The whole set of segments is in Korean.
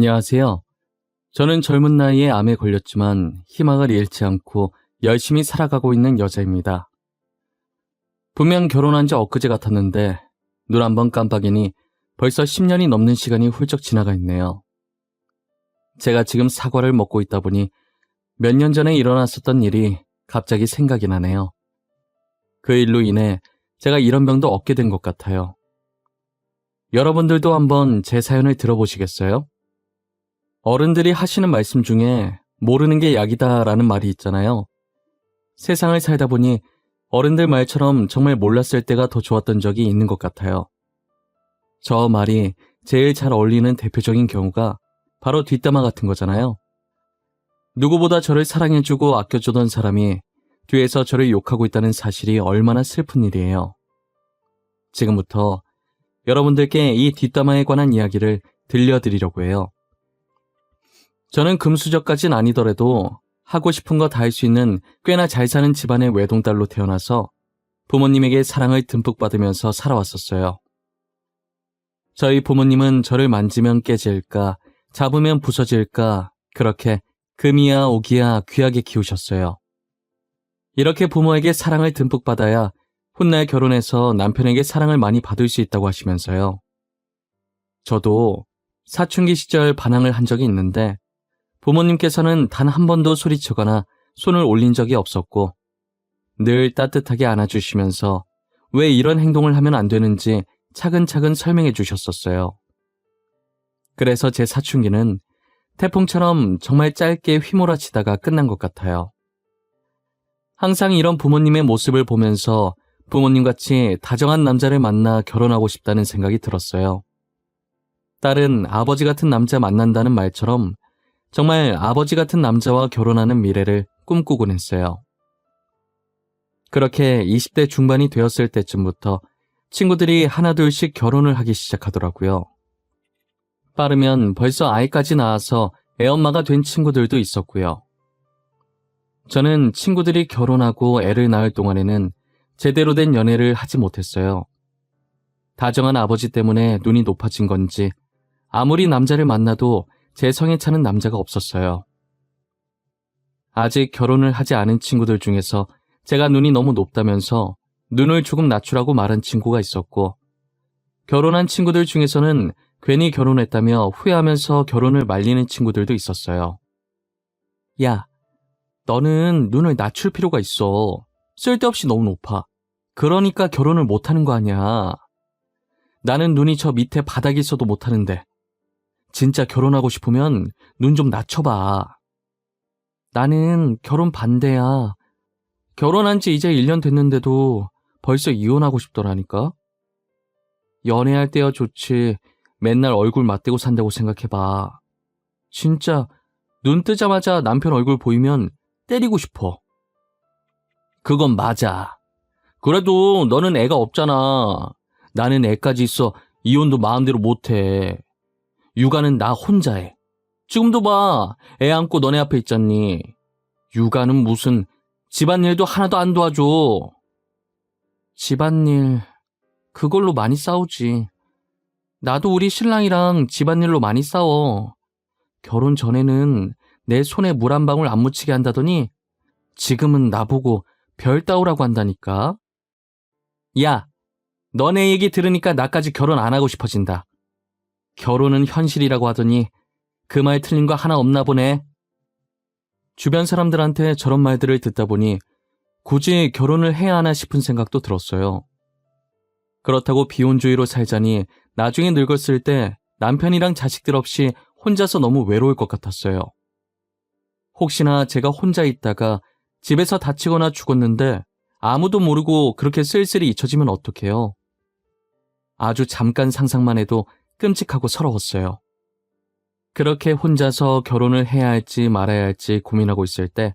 안녕하세요. 저는 젊은 나이에 암에 걸렸지만 희망을 잃지 않고 열심히 살아가고 있는 여자입니다. 분명 결혼한 지 엊그제 같았는데 눈 한 번 깜빡이니 벌써 10년이 넘는 시간이 훌쩍 지나가 있네요. 제가 지금 사과를 먹고 있다 보니 몇 년 전에 일어났었던 일이 갑자기 생각이 나네요. 그 일로 인해 제가 이런 병도 얻게 된 것 같아요. 여러분들도 한번 제 사연을 들어보시겠어요? 어른들이 하시는 말씀 중에 모르는 게 약이다라는 말이 있잖아요. 세상을 살다 보니 어른들 말처럼 정말 몰랐을 때가 더 좋았던 적이 있는 것 같아요. 저 말이 제일 잘 어울리는 대표적인 경우가 바로 뒷담화 같은 거잖아요. 누구보다 저를 사랑해주고 아껴주던 사람이 뒤에서 저를 욕하고 있다는 사실이 얼마나 슬픈 일이에요. 지금부터 여러분들께 이 뒷담화에 관한 이야기를 들려드리려고 해요. 저는 금수저까진 아니더라도 하고 싶은 거 다 할 수 있는 꽤나 잘 사는 집안의 외동딸로 태어나서 부모님에게 사랑을 듬뿍 받으면서 살아왔었어요. 저희 부모님은 저를 만지면 깨질까, 잡으면 부서질까, 그렇게 금이야 오기야 귀하게 키우셨어요. 이렇게 부모에게 사랑을 듬뿍 받아야 훗날 결혼해서 남편에게 사랑을 많이 받을 수 있다고 하시면서요. 저도 사춘기 시절 반항을 한 적이 있는데 부모님께서는 단 한 번도 소리치거나 손을 올린 적이 없었고 늘 따뜻하게 안아주시면서 왜 이런 행동을 하면 안 되는지 차근차근 설명해 주셨었어요. 그래서 제 사춘기는 태풍처럼 정말 짧게 휘몰아치다가 끝난 것 같아요. 항상 이런 부모님의 모습을 보면서 부모님같이 다정한 남자를 만나 결혼하고 싶다는 생각이 들었어요. 딸은 아버지 같은 남자 만난다는 말처럼 정말 아버지 같은 남자와 결혼하는 미래를 꿈꾸곤 했어요. 그렇게 20대 중반이 되었을 때쯤부터 친구들이 하나둘씩 결혼을 하기 시작하더라고요. 빠르면 벌써 아이까지 낳아서 애엄마가 된 친구들도 있었고요. 저는 친구들이 결혼하고 애를 낳을 동안에는 제대로 된 연애를 하지 못했어요. 다정한 아버지 때문에 눈이 높아진 건지 아무리 남자를 만나도 제 성에 차는 남자가 없었어요. 아직 결혼을 하지 않은 친구들 중에서 제가 눈이 너무 높다면서 눈을 조금 낮추라고 말한 친구가 있었고, 결혼한 친구들 중에서는 괜히 결혼했다며 후회하면서 결혼을 말리는 친구들도 있었어요. 야, 너는 눈을 낮출 필요가 있어. 쓸데없이 너무 높아. 그러니까 결혼을 못하는 거 아니야. 나는 눈이 저 밑에 바닥에 있어도 못하는데 진짜 결혼하고 싶으면 눈 좀 낮춰봐. 나는 결혼 반대야. 결혼한 지 이제 1년 됐는데도 벌써 이혼하고 싶더라니까. 연애할 때야 좋지. 맨날 얼굴 맞대고 산다고 생각해봐. 진짜 눈 뜨자마자 남편 얼굴 보이면 때리고 싶어. 그건 맞아. 그래도 너는 애가 없잖아. 나는 애까지 있어 이혼도 마음대로 못해. 육아는 나 혼자 해. 지금도 봐. 애 안고 너네 앞에 있잖니. 육아는 무슨 집안일도 하나도 안 도와줘. 집안일, 그걸로 많이 싸우지. 나도 우리 신랑이랑 집안일로 많이 싸워. 결혼 전에는 내 손에 물 한 방울 안 묻히게 한다더니 지금은 나보고 별 따오라고 한다니까. 야, 너네 얘기 들으니까 나까지 결혼 안 하고 싶어진다. 결혼은 현실이라고 하더니 그 말 틀린 거 하나 없나 보네. 주변 사람들한테 저런 말들을 듣다 보니 굳이 결혼을 해야 하나 싶은 생각도 들었어요. 그렇다고 비혼주의로 살자니 나중에 늙었을 때 남편이랑 자식들 없이 혼자서 너무 외로울 것 같았어요. 혹시나 제가 혼자 있다가 집에서 다치거나 죽었는데 아무도 모르고 그렇게 쓸쓸히 잊혀지면 어떡해요. 아주 잠깐 상상만 해도 끔찍하고 서러웠어요. 그렇게 혼자서 결혼을 해야 할지 말아야 할지 고민하고 있을 때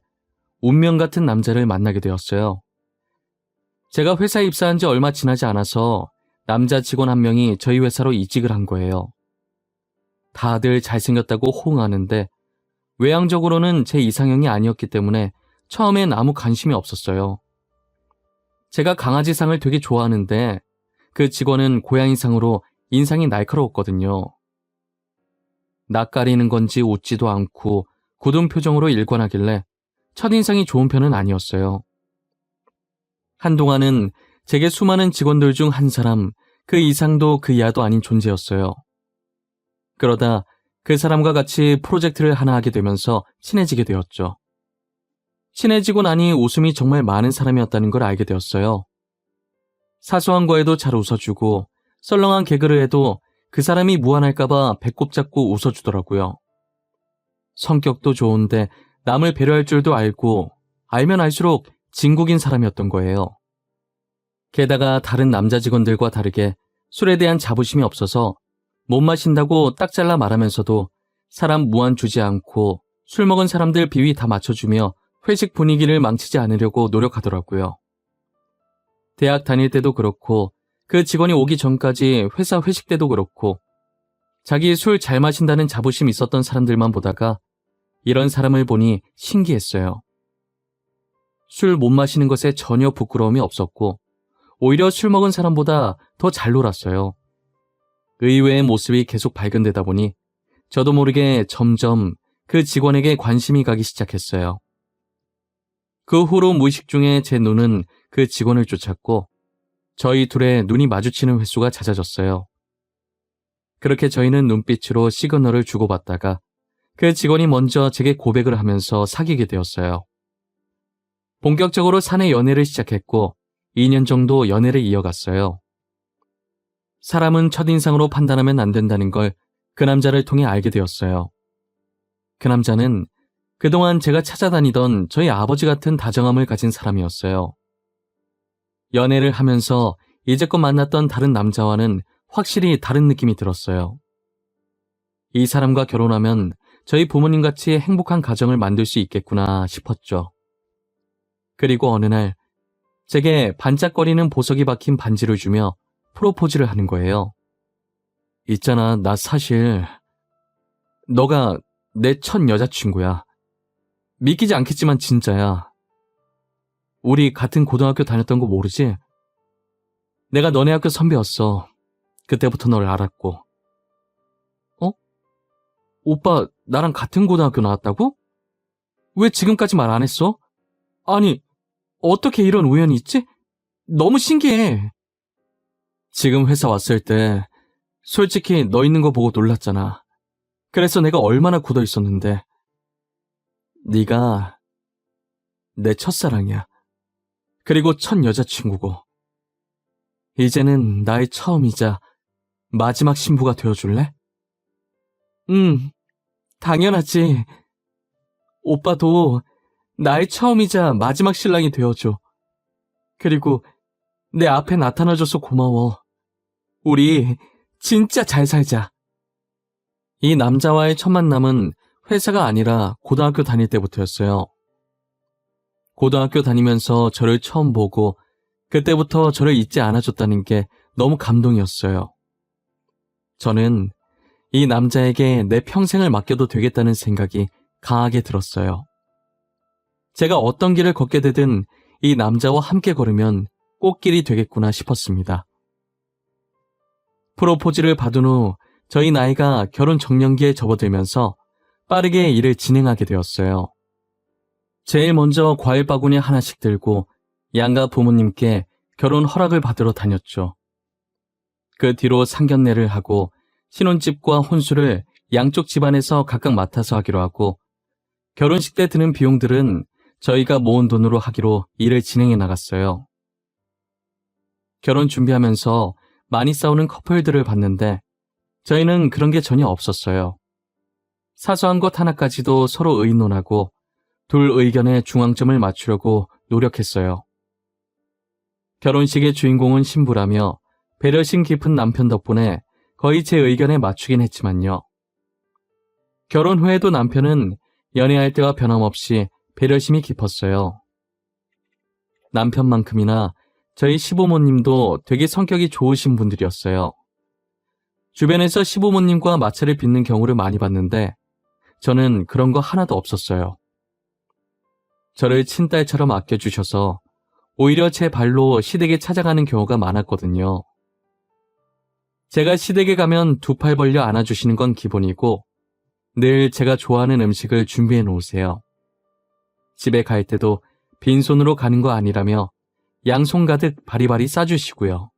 운명 같은 남자를 만나게 되었어요. 제가 회사에 입사한 지 얼마 지나지 않아서 남자 직원 한 명이 저희 회사로 이직을 한 거예요. 다들 잘생겼다고 호응하는데 외향적으로는 제 이상형이 아니었기 때문에 처음엔 아무 관심이 없었어요. 제가 강아지상을 되게 좋아하는데 그 직원은 고양이상으로 인상이 날카로웠거든요. 낯가리는 건지 웃지도 않고 굳은 표정으로 일관하길래 첫인상이 좋은 편은 아니었어요. 한동안은 제게 수많은 직원들 중 한 사람, 그 이상도 그 이하도 아닌 존재였어요. 그러다 그 사람과 같이 프로젝트를 하나 하게 되면서 친해지게 되었죠. 친해지고 나니 웃음이 정말 많은 사람이었다는 걸 알게 되었어요. 사소한 거에도 잘 웃어주고 썰렁한 개그를 해도 그 사람이 무안할까봐 배꼽 잡고 웃어주더라고요. 성격도 좋은데 남을 배려할 줄도 알고 알면 알수록 진국인 사람이었던 거예요. 게다가 다른 남자 직원들과 다르게 술에 대한 자부심이 없어서 못 마신다고 딱 잘라 말하면서도 사람 무안 주지 않고 술 먹은 사람들 비위 다 맞춰주며 회식 분위기를 망치지 않으려고 노력하더라고요. 대학 다닐 때도 그렇고 그 직원이 오기 전까지 회사 회식 때도 그렇고 자기 술 잘 마신다는 자부심 있었던 사람들만 보다가 이런 사람을 보니 신기했어요. 술 못 마시는 것에 전혀 부끄러움이 없었고 오히려 술 먹은 사람보다 더 잘 놀았어요. 의외의 모습이 계속 발견되다 보니 저도 모르게 점점 그 직원에게 관심이 가기 시작했어요. 그 후로 무의식 중에 제 눈은 그 직원을 쫓았고 저희 둘의 눈이 마주치는 횟수가 잦아졌어요. 그렇게 저희는 눈빛으로 시그널을 주고받다가 그 직원이 먼저 제게 고백을 하면서 사귀게 되었어요. 본격적으로 사내 연애를 시작했고 2년 정도 연애를 이어갔어요. 사람은 첫인상으로 판단하면 안 된다는 걸 그 남자를 통해 알게 되었어요. 그 남자는 그동안 제가 찾아다니던 저희 아버지 같은 다정함을 가진 사람이었어요. 연애를 하면서 이제껏 만났던 다른 남자와는 확실히 다른 느낌이 들었어요. 이 사람과 결혼하면 저희 부모님같이 행복한 가정을 만들 수 있겠구나 싶었죠. 그리고 어느 날 제게 반짝거리는 보석이 박힌 반지를 주며 프로포즈를 하는 거예요. 있잖아, 나 사실 너가 내 첫 여자친구야. 믿기지 않겠지만 진짜야. 우리 같은 고등학교 다녔던 거 모르지? 내가 너네 학교 선배였어. 그때부터 널 알았고. 어? 오빠 나랑 같은 고등학교 나왔다고? 왜 지금까지 말 안 했어? 아니, 어떻게 이런 우연이 있지? 너무 신기해. 지금 회사 왔을 때 솔직히 너 있는 거 보고 놀랐잖아. 그래서 내가 얼마나 굳어 있었는데. 네가 내 첫사랑이야. 그리고 첫 여자친구고. 이제는 나의 처음이자 마지막 신부가 되어줄래? 당연하지. 오빠도 나의 처음이자 마지막 신랑이 되어줘. 그리고 내 앞에 나타나줘서 고마워. 우리 진짜 잘 살자. 이 남자와의 첫 만남은 회사가 아니라 고등학교 다닐 때부터였어요. 고등학교 다니면서 저를 처음 보고 그때부터 저를 잊지 않아줬다는 게 너무 감동이었어요. 저는 이 남자에게 내 평생을 맡겨도 되겠다는 생각이 강하게 들었어요. 제가 어떤 길을 걷게 되든 이 남자와 함께 걸으면 꽃길이 되겠구나 싶었습니다. 프로포즈를 받은 후 저희 나이가 결혼 적령기에 접어들면서 빠르게 일을 진행하게 되었어요. 제일 먼저 과일 바구니 하나씩 들고 양가 부모님께 결혼 허락을 받으러 다녔죠. 그 뒤로 상견례를 하고 신혼집과 혼수를 양쪽 집안에서 각각 맡아서 하기로 하고 결혼식 때 드는 비용들은 저희가 모은 돈으로 하기로 일을 진행해 나갔어요. 결혼 준비하면서 많이 싸우는 커플들을 봤는데 저희는 그런 게 전혀 없었어요. 사소한 것 하나까지도 서로 의논하고 둘 의견에 중앙점을 맞추려고 노력했어요. 결혼식의 주인공은 신부라며 배려심 깊은 남편 덕분에 거의 제 의견에 맞추긴 했지만요. 결혼 후에도 남편은 연애할 때와 변함없이 배려심이 깊었어요. 남편만큼이나 저희 시부모님도 되게 성격이 좋으신 분들이었어요. 주변에서 시부모님과 마찰을 빚는 경우를 많이 봤는데 저는 그런 거 하나도 없었어요. 저를 친딸처럼 아껴주셔서 오히려 제 발로 시댁에 찾아가는 경우가 많았거든요. 제가 시댁에 가면 두 팔 벌려 안아주시는 건 기본이고 늘 제가 좋아하는 음식을 준비해 놓으세요. 집에 갈 때도 빈손으로 가는 거 아니라며 양손 가득 바리바리 싸주시고요.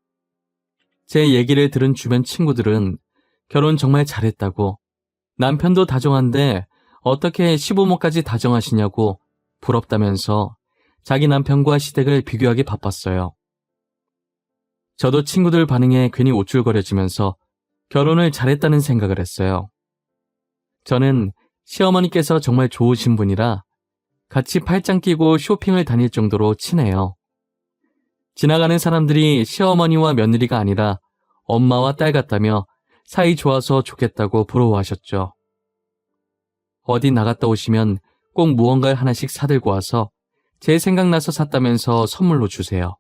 제 얘기를 들은 주변 친구들은 결혼 정말 잘했다고, 남편도 다정한데 어떻게 시부모까지 다정하시냐고 부럽다면서 자기 남편과 시댁을 비교하기 바빴어요. 저도 친구들 반응에 괜히 우쭐거려지면서 결혼을 잘했다는 생각을 했어요. 저는 시어머니께서 정말 좋으신 분이라 같이 팔짱 끼고 쇼핑을 다닐 정도로 친해요. 지나가는 사람들이 시어머니와 며느리가 아니라 엄마와 딸 같다며 사이 좋아서 좋겠다고 부러워하셨죠. 어디 나갔다 오시면 꼭 무언가를 하나씩 사들고 와서 제 생각나서 샀다면서 선물로 주세요.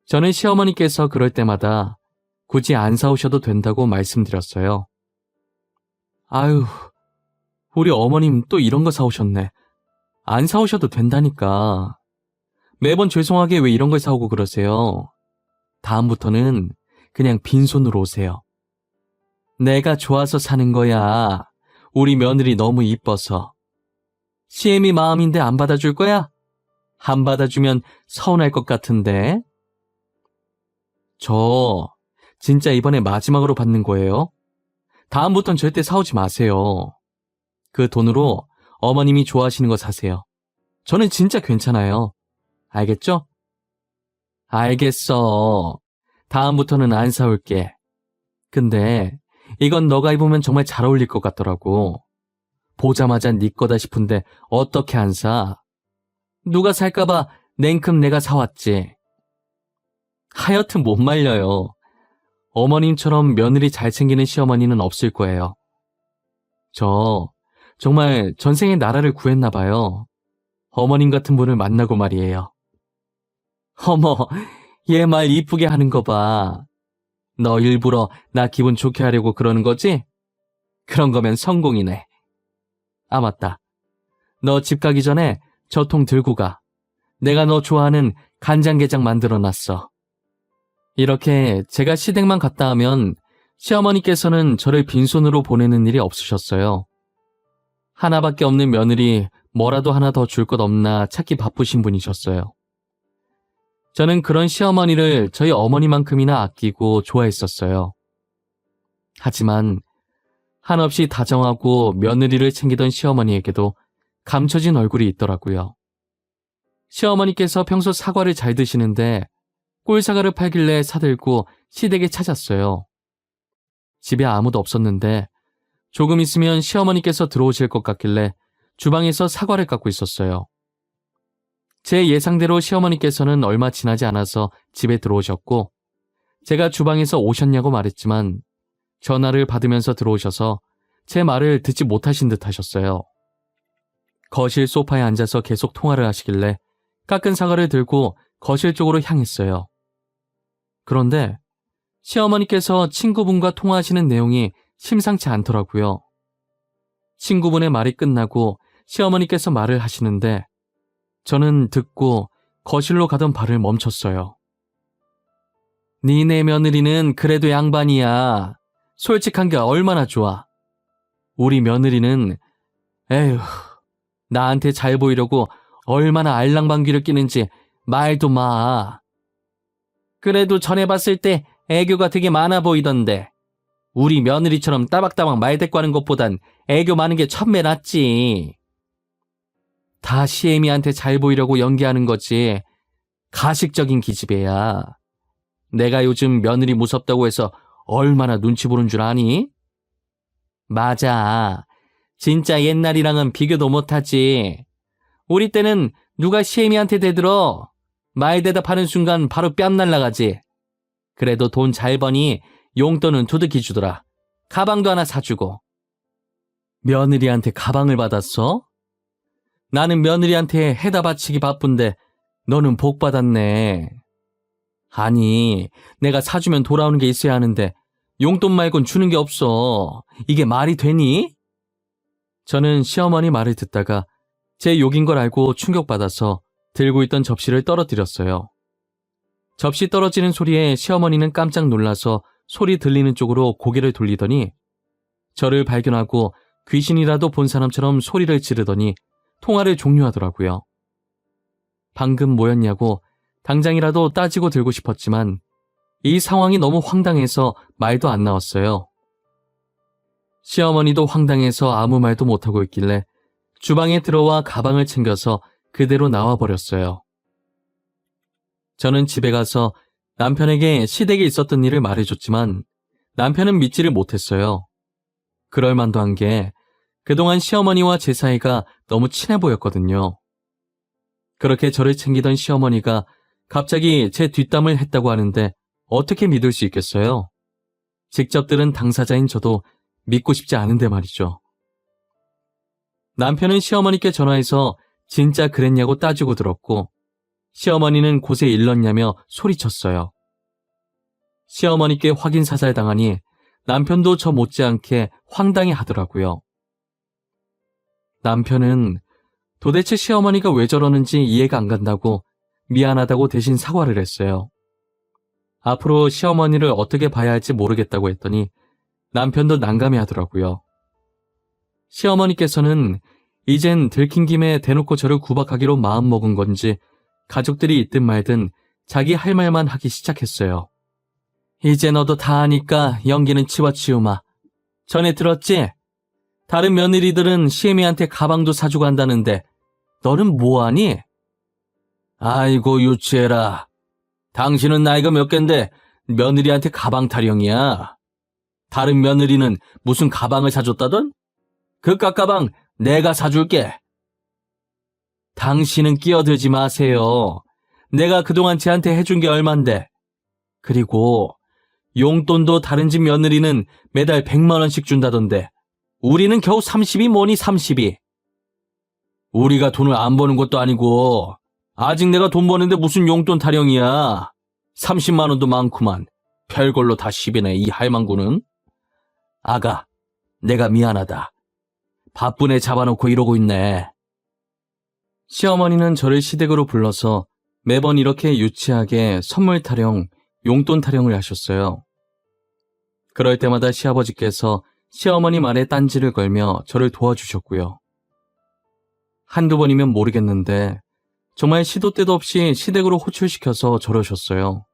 저는 시어머니께서 그럴 때마다 굳이 안 사오셔도 된다고 말씀드렸어요. 아유, 우리 어머님 또 이런 거 사오셨네. 안 사오셔도 된다니까. 매번 죄송하게 왜 이런 걸 사오고 그러세요? 다음부터는 그냥 빈손으로 오세요. 내가 좋아서 사는 거야. 우리 며느리 너무 이뻐서. 시애미 마음인데 안 받아줄 거야? 안 받아주면 서운할 것 같은데. 저 진짜 이번에 마지막으로 받는 거예요. 다음부턴 절대 사오지 마세요. 그 돈으로 어머님이 좋아하시는 거 사세요. 저는 진짜 괜찮아요. 알겠죠? 알겠어. 다음부터는 안 사올게. 근데 이건 너가 입으면 정말 잘 어울릴 것 같더라고. 보자마자 네 거다 싶은데 어떻게 안 사? 누가 살까봐 냉큼 내가 사왔지. 하여튼 못 말려요. 어머님처럼 며느리 잘 챙기는 시어머니는 없을 거예요. 저 정말 전생에 나라를 구했나 봐요. 어머님 같은 분을 만나고 말이에요. 어머, 얘 말 이쁘게 하는 거 봐. 너 일부러 나 기분 좋게 하려고 그러는 거지? 그런 거면 성공이네. 아, 맞다. 너 집 가기 전에 저 통 들고 가. 내가 너 좋아하는 간장게장 만들어놨어. 이렇게 제가 시댁만 갔다 하면 시어머니께서는 저를 빈손으로 보내는 일이 없으셨어요. 하나밖에 없는 며느리 뭐라도 하나 더 줄 것 없나 찾기 바쁘신 분이셨어요. 저는 그런 시어머니를 저희 어머니만큼이나 아끼고 좋아했었어요. 하지만 한없이 다정하고 며느리를 챙기던 시어머니에게도 감춰진 얼굴이 있더라고요. 시어머니께서 평소 사과를 잘 드시는데 꿀사과를 팔길래 사들고 시댁에 찾았어요. 집에 아무도 없었는데 조금 있으면 시어머니께서 들어오실 것 같길래 주방에서 사과를 깎고 있었어요. 제 예상대로 시어머니께서는 얼마 지나지 않아서 집에 들어오셨고 제가 주방에서 오셨냐고 말했지만 전화를 받으면서 들어오셔서 제 말을 듣지 못하신 듯 하셨어요. 거실 소파에 앉아서 계속 통화를 하시길래 깎은 사과를 들고 거실 쪽으로 향했어요. 그런데 시어머니께서 친구분과 통화하시는 내용이 심상치 않더라고요. 친구분의 말이 끝나고 시어머니께서 말을 하시는데 저는 듣고 거실로 가던 발을 멈췄어요. 니네 며느리는 그래도 양반이야. 솔직한 게 얼마나 좋아. 우리 며느리는 에휴, 나한테 잘 보이려고 얼마나 알랑방귀를 끼는지 말도 마. 그래도 전에 봤을 때 애교가 되게 많아 보이던데. 우리 며느리처럼 따박따박 말대꾸하는 것보단 애교 많은 게 천배 낫지. 다 시애미한테 잘 보이려고 연기하는 거지. 가식적인 기집애야. 내가 요즘 며느리 무섭다고 해서 얼마나 눈치 보는 줄 아니? 맞아. 진짜 옛날이랑은 비교도 못하지. 우리 때는 누가 시애미한테 대들어 말 대답하는 순간 바로 뺨 날라가지. 그래도 돈 잘 버니 용돈은 두둑이 주더라. 가방도 하나 사주고. 며느리한테 가방을 받았어? 나는 며느리한테 해다 바치기 바쁜데 너는 복 받았네. 아니, 내가 사주면 돌아오는 게 있어야 하는데 용돈 말곤 주는 게 없어. 이게 말이 되니? 저는 시어머니 말을 듣다가 제 욕인 걸 알고 충격받아서 들고 있던 접시를 떨어뜨렸어요. 접시 떨어지는 소리에 시어머니는 깜짝 놀라서 소리 들리는 쪽으로 고개를 돌리더니 저를 발견하고 귀신이라도 본 사람처럼 소리를 지르더니 통화를 종료하더라고요. 방금 뭐였냐고 당장이라도 따지고 들고 싶었지만 이 상황이 너무 황당해서 말도 안 나왔어요. 시어머니도 황당해서 아무 말도 못하고 있길래 주방에 들어와 가방을 챙겨서 그대로 나와버렸어요. 저는 집에 가서 남편에게 시댁에 있었던 일을 말해줬지만 남편은 믿지를 못했어요. 그럴 만도 한 게 그동안 시어머니와 제 사이가 너무 친해 보였거든요. 그렇게 저를 챙기던 시어머니가 갑자기 제 뒷담을 했다고 하는데 어떻게 믿을 수 있겠어요? 직접 들은 당사자인 저도 믿고 싶지 않은데 말이죠. 남편은 시어머니께 전화해서 진짜 그랬냐고 따지고 들었고 시어머니는 곳에 일렀냐며 소리쳤어요. 시어머니께 확인 사살 당하니 남편도 저 못지않게 황당해 하더라고요. 남편은 도대체 시어머니가 왜 저러는지 이해가 안 간다고 미안하다고 대신 사과를 했어요. 앞으로 시어머니를 어떻게 봐야 할지 모르겠다고 했더니 남편도 난감해 하더라고요. 시어머니께서는 이젠 들킨 김에 대놓고 저를 구박하기로 마음먹은 건지 가족들이 있든 말든 자기 할 말만 하기 시작했어요. 이제 너도 다 아니까 연기는 치워치우마. 전에 들었지? 다른 며느리들은 시애미한테 가방도 사주고 한다는데 너는 뭐하니? 아이고 유치해라. 당신은 나이가 몇 갠데 며느리한테 가방 타령이야. 다른 며느리는 무슨 가방을 사줬다던? 그 깎가방 내가 사줄게. 당신은 끼어들지 마세요. 내가 그동안 쟤한테 해준 게 얼만데. 그리고 용돈도 다른 집 며느리는 매달 100만 원씩 준다던데 우리는 겨우 30이 뭐니 30이. 우리가 돈을 안 버는 것도 아니고 아직 내가 돈 버는데 무슨 용돈 타령이야. 30만 원도 많구만. 별걸로 다 시비네 이 할망구는. 아가, 내가 미안하다. 바쁜 애 잡아놓고 이러고 있네. 시어머니는 저를 시댁으로 불러서 매번 이렇게 유치하게 선물 타령, 용돈 타령을 하셨어요. 그럴 때마다 시아버지께서 시어머니 말에 딴지를 걸며 저를 도와주셨고요. 한두 번이면 모르겠는데 정말 시도 때도 없이 시댁으로 호출시켜서 저러셨어요.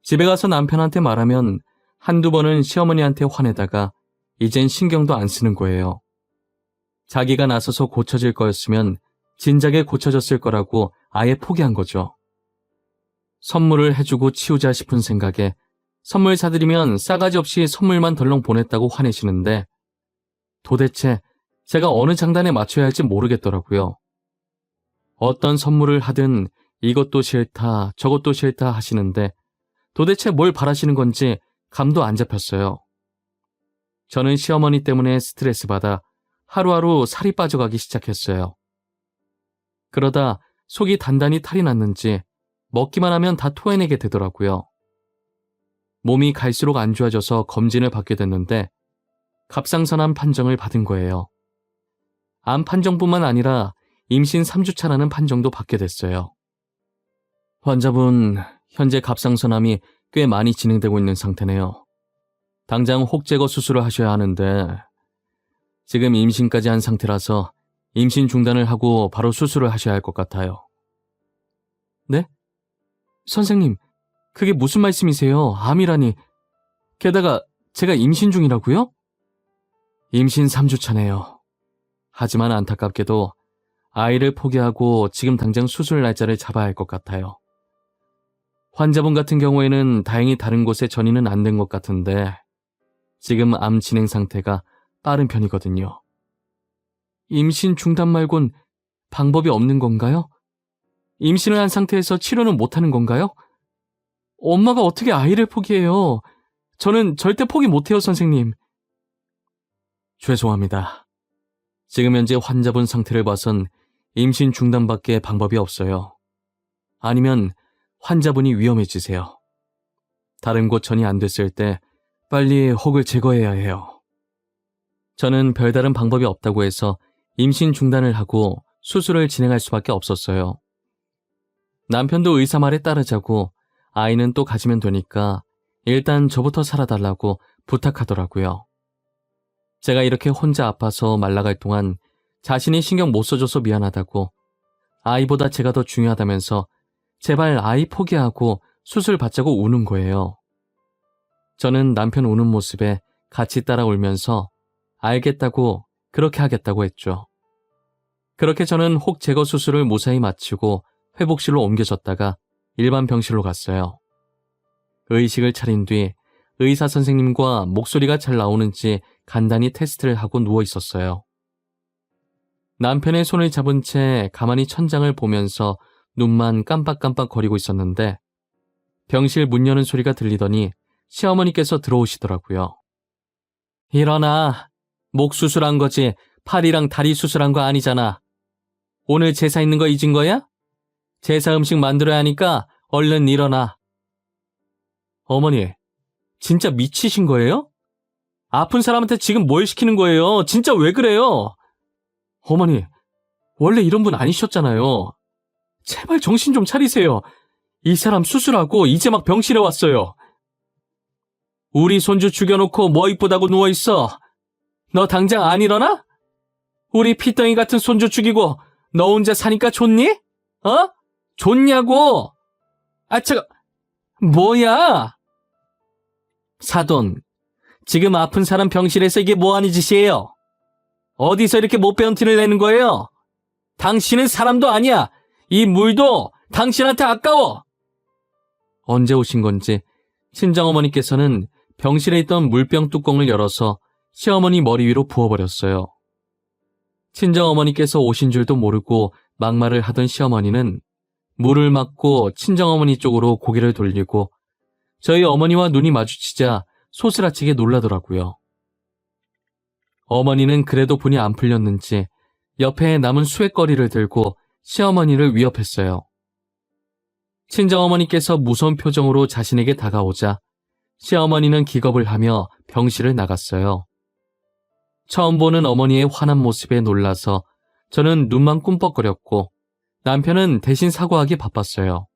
집에 가서 남편한테 말하면 한두 번은 시어머니한테 화내다가 이젠 신경도 안 쓰는 거예요. 자기가 나서서 고쳐질 거였으면 진작에 고쳐졌을 거라고 아예 포기한 거죠. 선물을 해주고 치우자 싶은 생각에 선물 사드리면 싸가지 없이 선물만 덜렁 보냈다고 화내시는데 도대체 제가 어느 장단에 맞춰야 할지 모르겠더라고요. 어떤 선물을 하든 이것도 싫다 저것도 싫다 하시는데 도대체 뭘 바라시는 건지 감도 안 잡혔어요. 저는 시어머니 때문에 스트레스 받아 하루하루 살이 빠져가기 시작했어요. 그러다 속이 단단히 탈이 났는지 먹기만 하면 다 토해내게 되더라고요. 몸이 갈수록 안 좋아져서 검진을 받게 됐는데 갑상선암 판정을 받은 거예요. 암 판정뿐만 아니라 임신 3주차라는 판정도 받게 됐어요. 환자분, 현재 갑상선암이 꽤 많이 진행되고 있는 상태네요. 당장 혹 제거 수술을 하셔야 하는데 지금 임신까지 한 상태라서 임신 중단을 하고 바로 수술을 하셔야 할 것 같아요. 네? 선생님, 그게 무슨 말씀이세요? 암이라니. 게다가 제가 임신 중이라고요? 임신 3주차네요. 하지만 안타깝게도 아이를 포기하고 지금 당장 수술 날짜를 잡아야 할 것 같아요. 환자분 같은 경우에는 다행히 다른 곳에 전이는 안 된 것 같은데 지금 암 진행 상태가 빠른 편이거든요. 임신 중단 말곤 방법이 없는 건가요? 임신을 한 상태에서 치료는 못하는 건가요? 엄마가 어떻게 아이를 포기해요? 저는 절대 포기 못해요, 선생님. 죄송합니다. 지금 현재 환자분 상태를 봐선 임신 중단밖에 방법이 없어요. 아니면 환자분이 위험해지세요. 다른 곳 전이 안 됐을 때 빨리 혹을 제거해야 해요. 저는 별다른 방법이 없다고 해서 임신 중단을 하고 수술을 진행할 수밖에 없었어요. 남편도 의사 말에 따르자고 아이는 또 가지면 되니까 일단 저부터 살아달라고 부탁하더라고요. 제가 이렇게 혼자 아파서 말라갈 동안 자신이 신경 못 써줘서 미안하다고, 아이보다 제가 더 중요하다면서 제발 아이 포기하고 수술 받자고 우는 거예요. 저는 남편 우는 모습에 같이 따라 울면서 알겠다고, 그렇게 하겠다고 했죠. 그렇게 저는 혹 제거 수술을 무사히 마치고 회복실로 옮겨졌다가 일반 병실로 갔어요. 의식을 차린 뒤 의사 선생님과 목소리가 잘 나오는지 간단히 테스트를 하고 누워 있었어요. 남편의 손을 잡은 채 가만히 천장을 보면서 눈만 깜빡깜빡 거리고 있었는데 병실 문 여는 소리가 들리더니 시어머니께서 들어오시더라고요. 일어나. 목 수술한 거지 팔이랑 다리 수술한 거 아니잖아. 오늘 제사 있는 거 잊은 거야? 제사 음식 만들어야 하니까 얼른 일어나. 어머니, 진짜 미치신 거예요? 아픈 사람한테 지금 뭘 시키는 거예요? 진짜 왜 그래요? 어머니, 원래 이런 분 아니셨잖아요. 제발 정신 좀 차리세요. 이 사람 수술하고 이제 막 병실에 왔어요. 우리 손주 죽여놓고 뭐 이쁘다고 누워있어. 너 당장 안 일어나? 우리 피덩이 같은 손주 죽이고 너 혼자 사니까 좋니? 어? 좋냐고? 아, 뭐야? 사돈, 지금 아픈 사람 병실에서 이게 뭐하는 짓이에요? 어디서 이렇게 못 배운 티를 내는 거예요? 당신은 사람도 아니야. 이 물도 당신한테 아까워. 언제 오신 건지 친정어머니께서는 병실에 있던 물병 뚜껑을 열어서 시어머니 머리 위로 부어버렸어요. 친정어머니께서 오신 줄도 모르고 막말을 하던 시어머니는 물을 맞고 친정어머니 쪽으로 고개를 돌리고 저희 어머니와 눈이 마주치자 소스라치게 놀라더라고요. 어머니는 그래도 분이 안 풀렸는지 옆에 남은 수액거리를 들고 시어머니를 위협했어요. 친정어머니께서 무서운 표정으로 자신에게 다가오자 시어머니는 기겁을 하며 병실을 나갔어요. 처음 보는 어머니의 화난 모습에 놀라서 저는 눈만 꿈뻑거렸고 남편은 대신 사과하기 바빴어요.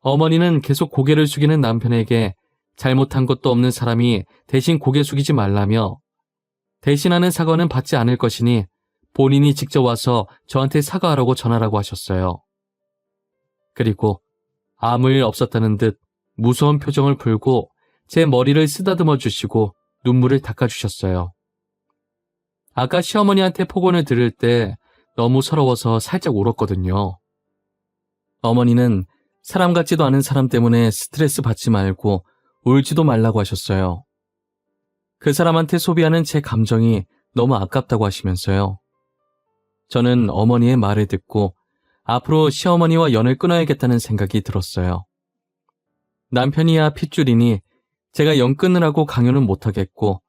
어머니는 계속 고개를 숙이는 남편에게 잘못한 것도 없는 사람이 대신 고개 숙이지 말라며 대신하는 사과는 받지 않을 것이니 본인이 직접 와서 저한테 사과하라고 전하라고 하셨어요. 그리고 아무 일 없었다는 듯 무서운 표정을 풀고 제 머리를 쓰다듬어 주시고 눈물을 닦아주셨어요. 아까 시어머니한테 폭언을 들을 때 너무 서러워서 살짝 울었거든요. 어머니는 사람 같지도 않은 사람 때문에 스트레스 받지 말고 울지도 말라고 하셨어요. 그 사람한테 소비하는 제 감정이 너무 아깝다고 하시면서요. 저는 어머니의 말을 듣고 앞으로 시어머니와 연을 끊어야겠다는 생각이 들었어요. 남편이야 핏줄이니 제가 연 끊으라고 강요는 못하겠고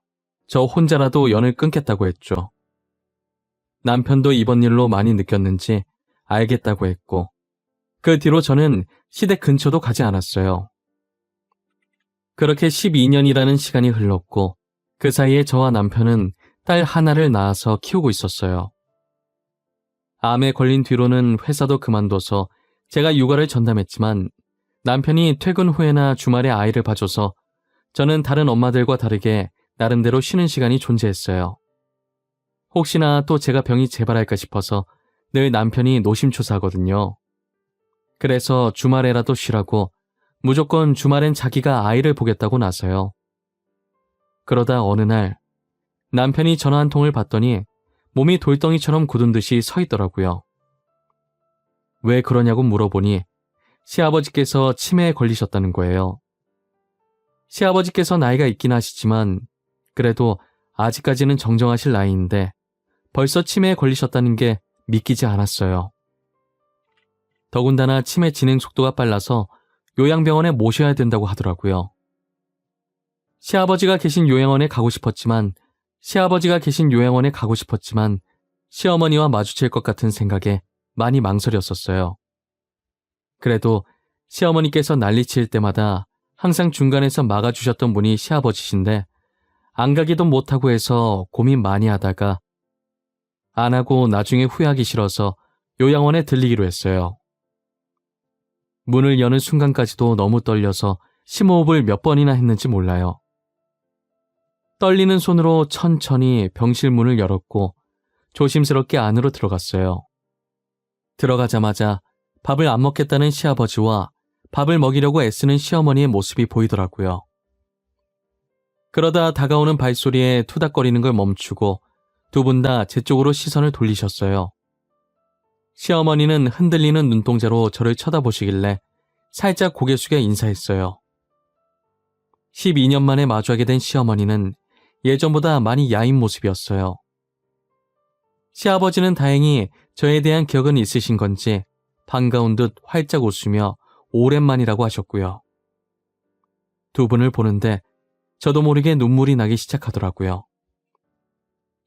저 혼자라도 연을 끊겠다고 했죠. 남편도 이번 일로 많이 느꼈는지 알겠다고 했고 그 뒤로 저는 시댁 근처도 가지 않았어요. 그렇게 12년이라는 시간이 흘렀고 그 사이에 저와 남편은 딸 하나를 낳아서 키우고 있었어요. 암에 걸린 뒤로는 회사도 그만둬서 제가 육아를 전담했지만 남편이 퇴근 후에나 주말에 아이를 봐줘서 저는 다른 엄마들과 다르게 나름대로 쉬는 시간이 존재했어요. 혹시나 또 제가 병이 재발할까 싶어서 늘 남편이 노심초사하거든요. 그래서 주말에라도 쉬라고 무조건 주말엔 자기가 아이를 보겠다고 나서요. 그러다 어느 날 남편이 전화 한 통을 받더니 몸이 돌덩이처럼 굳은 듯이 서 있더라고요. 왜 그러냐고 물어보니 시아버지께서 치매에 걸리셨다는 거예요. 시아버지께서 나이가 있긴 하시지만 그래도 아직까지는 정정하실 나이인데 벌써 치매에 걸리셨다는 게 믿기지 않았어요. 더군다나 치매 진행 속도가 빨라서 요양병원에 모셔야 된다고 하더라고요. 시아버지가 계신 요양원에 가고 싶었지만 시어머니와 마주칠 것 같은 생각에 많이 망설였었어요. 그래도 시어머니께서 난리칠 때마다 항상 중간에서 막아주셨던 분이 시아버지신데 안 가기도 못하고 해서 고민 많이 하다가 안 하고 나중에 후회하기 싫어서 요양원에 들리기로 했어요. 문을 여는 순간까지도 너무 떨려서 심호흡을 몇 번이나 했는지 몰라요. 떨리는 손으로 천천히 병실 문을 열었고 조심스럽게 안으로 들어갔어요. 들어가자마자 밥을 안 먹겠다는 시아버지와 밥을 먹이려고 애쓰는 시어머니의 모습이 보이더라고요. 그러다 다가오는 발소리에 투닥거리는 걸 멈추고 두 분 다 제 쪽으로 시선을 돌리셨어요. 시어머니는 흔들리는 눈동자로 저를 쳐다보시길래 살짝 고개 숙여 인사했어요. 12년 만에 마주하게 된 시어머니는 예전보다 많이 야인 모습이었어요. 시아버지는 다행히 저에 대한 기억은 있으신 건지 반가운 듯 활짝 웃으며 오랜만이라고 하셨고요. 두 분을 보는데 저도 모르게 눈물이 나기 시작하더라고요.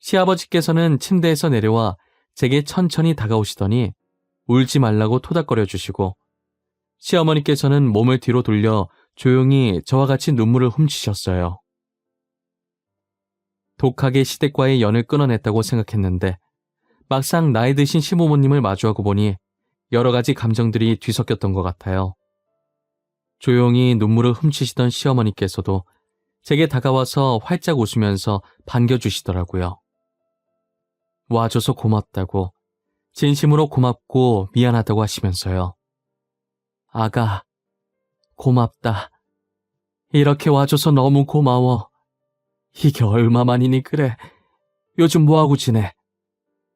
시아버지께서는 침대에서 내려와 제게 천천히 다가오시더니 울지 말라고 토닥거려 주시고 시어머니께서는 몸을 뒤로 돌려 조용히 저와 같이 눈물을 훔치셨어요. 독하게 시댁과의 연을 끊어냈다고 생각했는데 막상 나이 드신 시부모님을 마주하고 보니 여러 가지 감정들이 뒤섞였던 것 같아요. 조용히 눈물을 훔치시던 시어머니께서도 제게 다가와서 활짝 웃으면서 반겨주시더라고요. 와줘서 고맙다고, 진심으로 고맙고 미안하다고 하시면서요. 아가, 고맙다. 이렇게 와줘서 너무 고마워. 이게 얼마만이니 그래. 요즘 뭐하고 지내?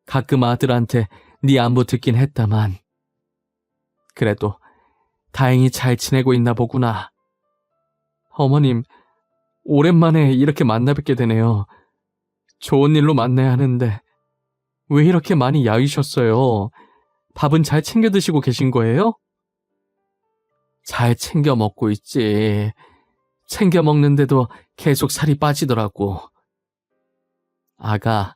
가끔 아들한테 네 안부 듣긴 했다만. 그래도 다행히 잘 지내고 있나 보구나. 어머님, 오랜만에 이렇게 만나 뵙게 되네요. 좋은 일로 만나야 하는데 왜 이렇게 많이 야위셨어요? 밥은 잘 챙겨 드시고 계신 거예요? 잘 챙겨 먹고 있지. 챙겨 먹는데도 계속 살이 빠지더라고. 아가,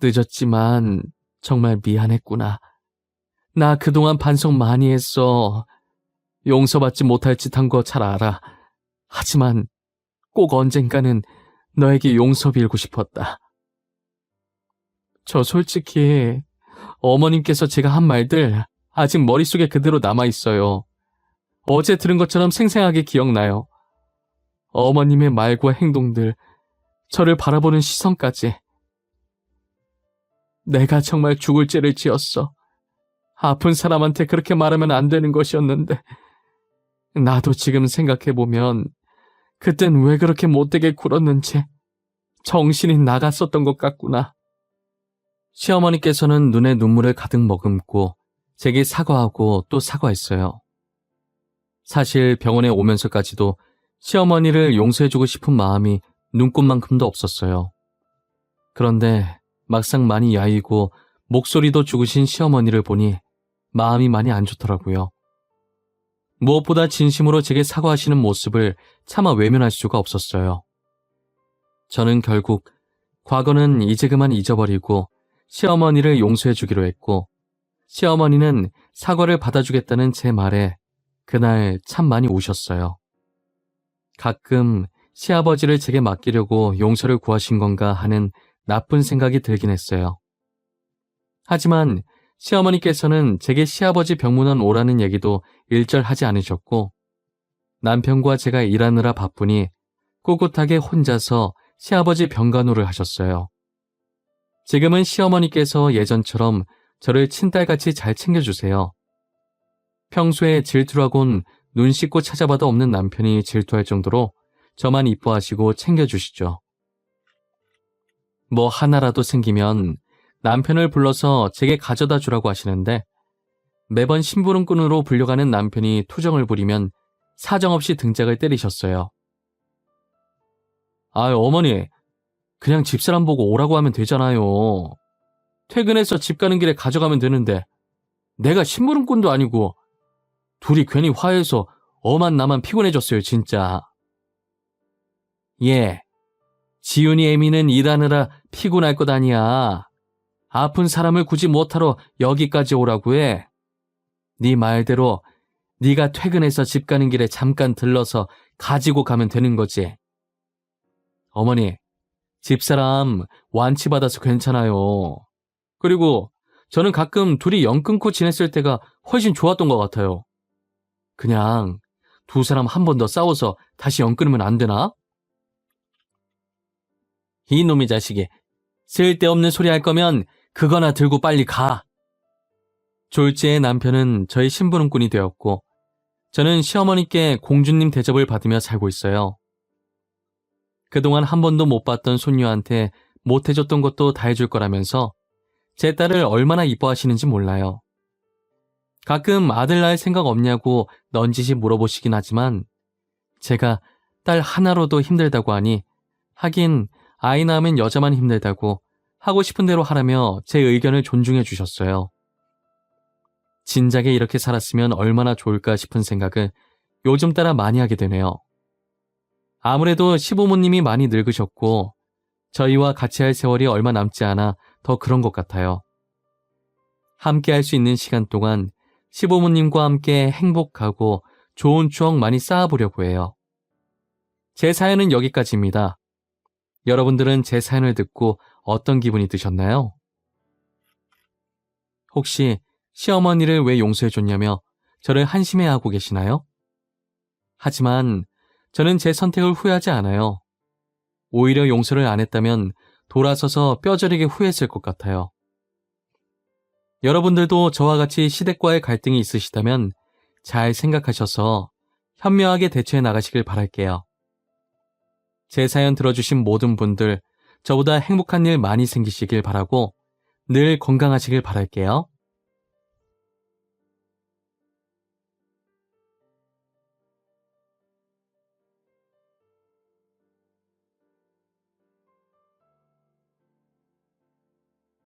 늦었지만 정말 미안했구나. 나 그동안 반성 많이 했어. 용서받지 못할 짓 한 거 잘 알아. 하지만 꼭 언젠가는 너에게 용서 빌고 싶었다. 저 솔직히 어머님께서 제가 한 말들 아직 머릿속에 그대로 남아있어요. 어제 들은 것처럼 생생하게 기억나요. 어머님의 말과 행동들, 저를 바라보는 시선까지. 내가 정말 죽을 죄를 지었어. 아픈 사람한테 그렇게 말하면 안 되는 것이었는데 나도 지금 생각해보면 그땐 왜 그렇게 못되게 굴었는지 정신이 나갔었던 것 같구나. 시어머니께서는 눈에 눈물을 가득 머금고 제게 사과하고 또 사과했어요. 사실 병원에 오면서까지도 시어머니를 용서해주고 싶은 마음이 눈꽃만큼도 없었어요. 그런데 막상 많이 야이고 목소리도 죽으신 시어머니를 보니 마음이 많이 안 좋더라고요. 무엇보다 진심으로 제게 사과하시는 모습을 차마 외면할 수가 없었어요. 저는 결국 과거는 이제 그만 잊어버리고 시어머니를 용서해주기로 했고 시어머니는 사과를 받아주겠다는 제 말에 그날 참 많이 우셨어요. 가끔 시아버지를 제게 맡기려고 용서를 구하신 건가 하는 나쁜 생각이 들긴 했어요. 하지만 시어머니께서는 제게 시아버지 병문안 오라는 얘기도 일절 하지 않으셨고 남편과 제가 일하느라 바쁘니 꿋꿋하게 혼자서 시아버지 병간호를 하셨어요. 지금은 시어머니께서 예전처럼 저를 친딸같이 잘 챙겨주세요. 평소에 질투라곤 눈 씻고 찾아봐도 없는 남편이 질투할 정도로 저만 이뻐하시고 챙겨주시죠. 뭐 하나라도 생기면 남편을 불러서 제게 가져다 주라고 하시는데 매번 심부름꾼으로 불려가는 남편이 투정을 부리면 사정없이 등짝을 때리셨어요. 어머니, 그냥 집사람 보고 오라고 하면 되잖아요. 퇴근해서 집 가는 길에 가져가면 되는데 내가 심부름꾼도 아니고 둘이 괜히 화해해서 엄한 나만 피곤해졌어요, 진짜. 예, 지훈이 애미는 일하느라 피곤할 것 아니야. 아픈 사람을 굳이 못하러 여기까지 오라고 해. 네 말대로 네가 퇴근해서 집 가는 길에 잠깐 들러서 가지고 가면 되는 거지. 어머니, 집사람 완치받아서 괜찮아요. 그리고 저는 가끔 둘이 연 끊고 지냈을 때가 훨씬 좋았던 것 같아요. 그냥 두 사람 한 번 더 싸워서 다시 연 끊으면 안 되나? 이놈의 자식이. 쓸데없는 소리 할 거면 그거나 들고 빨리 가. 졸지의 남편은 저희 심부름꾼이 되었고 저는 시어머니께 공주님 대접을 받으며 살고 있어요. 그동안 한 번도 못 봤던 손녀한테 못 해줬던 것도 다 해줄 거라면서 제 딸을 얼마나 이뻐하시는지 몰라요. 가끔 아들 낳을 생각 없냐고 넌지시 물어보시긴 하지만 제가 딸 하나로도 힘들다고 하니 하긴 아이 낳으면 여자만 힘들다고 하고 싶은 대로 하라며 제 의견을 존중해 주셨어요. 진작에 이렇게 살았으면 얼마나 좋을까 싶은 생각을 요즘 따라 많이 하게 되네요. 아무래도 시부모님이 많이 늙으셨고 저희와 같이 할 세월이 얼마 남지 않아 더 그런 것 같아요. 함께 할 수 있는 시간 동안 시부모님과 함께 행복하고 좋은 추억 많이 쌓아보려고 해요. 제 사연은 여기까지입니다. 여러분들은 제 사연을 듣고 어떤 기분이 드셨나요? 혹시 시어머니를 왜 용서해줬냐며 저를 한심해하고 계시나요? 하지만 저는 제 선택을 후회하지 않아요. 오히려 용서를 안 했다면 돌아서서 뼈저리게 후회했을 것 같아요. 여러분들도 저와 같이 시댁과의 갈등이 있으시다면 잘 생각하셔서 현명하게 대처해 나가시길 바랄게요. 제 사연 들어주신 모든 분들 저보다 행복한 일 많이 생기시길 바라고 늘 건강하시길 바랄게요.